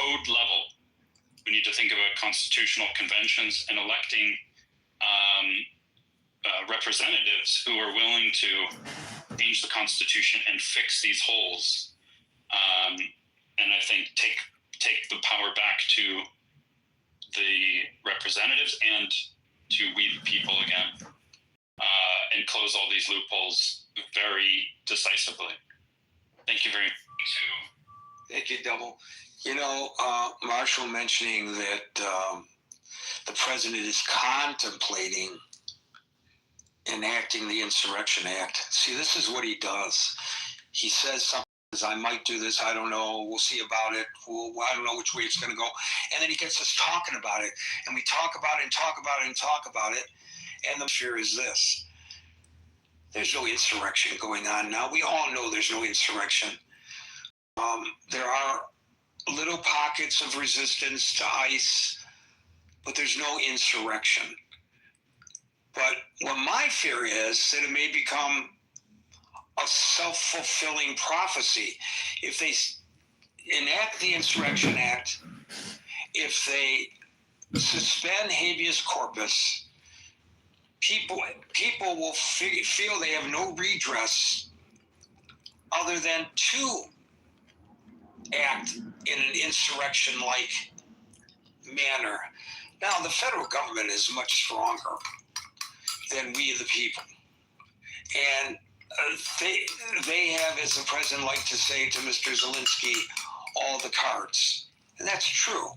code level, we need to think about constitutional conventions and electing representatives who are willing to change the Constitution and fix these holes. And I think take the power back to the representatives and to we the people again, and close all these loopholes very decisively. Thank you very much. Thank you, Double. You know, Marshall mentioning that the president is contemplating enacting the Insurrection Act. See, this is what he does. He says something, I might do this, I don't know, we'll see about it, I don't know which way it's going to go. And then he gets us talking about it, and we talk about it and talk about it and talk about it. And the fear is this: there's no insurrection going on now. We all know there's no insurrection. There are little pockets of resistance to ICE, but there's no insurrection. But what my fear is that it may become a self-fulfilling prophecy. If they enact the Insurrection Act, if they suspend habeas corpus, people will feel they have no redress other than to act in an insurrection-like manner. Now, the federal government is much stronger than we the people. And they have, as the president liked to say to Mr. Zelensky, all the cards. And that's true.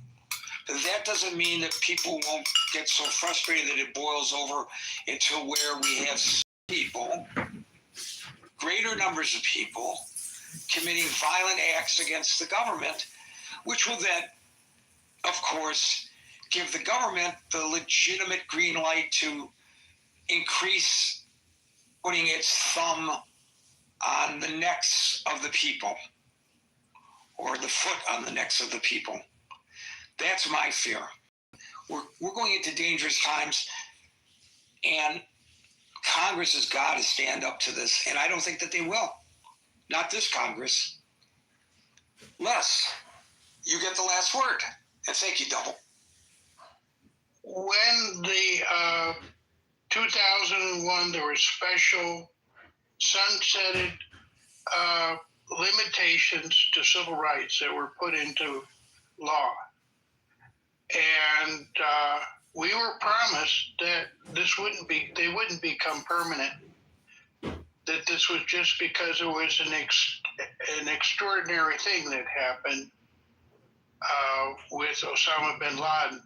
But that doesn't mean that people won't get so frustrated that it boils over into where we have people, greater numbers of people, committing violent acts against the government, which will then, of course, give the government the legitimate green light to increase putting its thumb on the necks of the people, or the foot on the necks of the people. That's my fear. We're going into dangerous times, and Congress has got to stand up to this, and I don't think that they will. Not this Congress. Les, you get the last word, and thank you, Double. When the 2001, there were special sunsetted limitations to civil rights that were put into law. And we were promised that they wouldn't become permanent, that this was just because it was an extraordinary thing that happened with Osama bin Laden.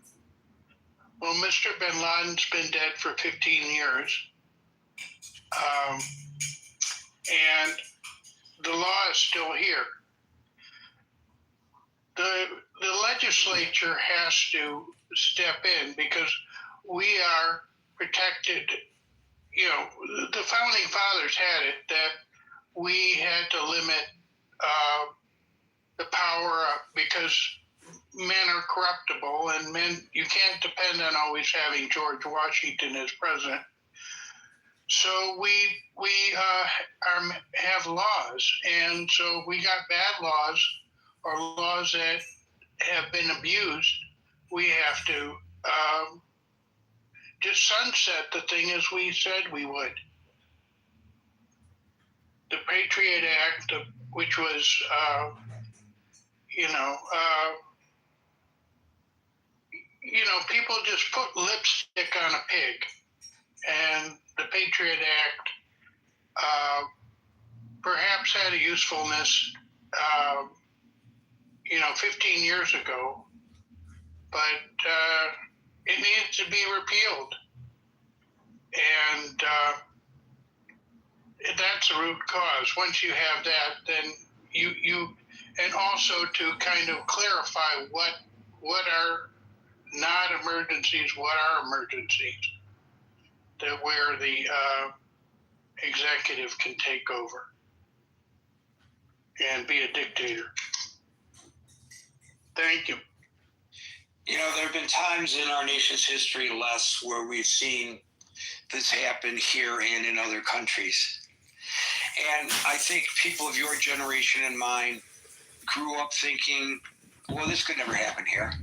Well, Mr. bin Laden's been dead for 15 years. And the law is still here. The legislature has to step in because we are protected. You know, the founding fathers had it that we had to limit the power because men are corruptible, and you can't depend on always having George Washington as president. So we have laws, and so we got bad laws or laws that have been abused. We have to just sunset the thing as we said we would. The Patriot Act, which was, people just put lipstick on a pig, and the Patriot Act perhaps had a usefulness, 15 years ago, but it needs to be repealed. And that's the root cause. Once you have that, then you and also to kind of clarify what are not emergencies, what are emergencies, that where the executive can take over and be a dictator. Thank you. You know, there have been times in our nation's history, Les, where we've seen this happen here and in other countries. And I think people of your generation and mine grew up thinking well, this could never happen here.